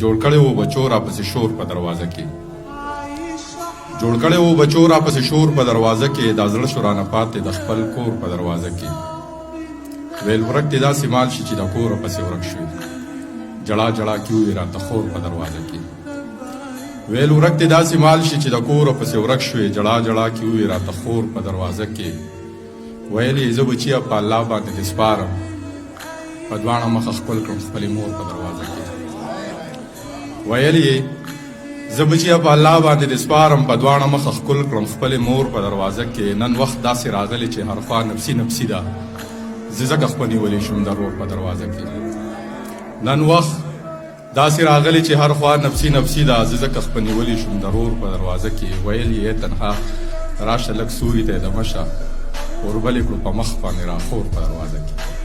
جوړ کړی و بچو را پسې شور په دروازه کې جوړ کړی و بچو را پسې شور په دروازه کې دا زړه شو رانه پاتې د خپل کور په دروازه کې ویل ورک دې داسې مال شي چې د کوره پسې ورک شوي جړا جړا کې ووي راته خور په دروازه کې ویل ورک دې داسې مال شي چې د کوره پسې ورک شوي جړا جړا کې ووي راته خور په دروازه کې ویل یې زه بچیه په الله باندې دې سپارم په دواړه مخه خپل کړم خپلې مور په دروازه کې ویل یې زه بچیه په الله باندې دې سپارم په دواړه مخه ښکل کړم خپلې مور په دروازه کې نن وخت داسې راغلی چې هر خوا نفسي نفسي ده زه ځکه خپه نیولی شوم د رور په دروازه کې نن وخت داسې راغلی چې هر خوا نفسي نفسي ده زه ځکه خپه نیولی شوم د رور په دروازه کې ویل یې تنها راشه لږ سوري ته یې دمه شه اوربلې کړو په مخ باندې راخور په دروازه کې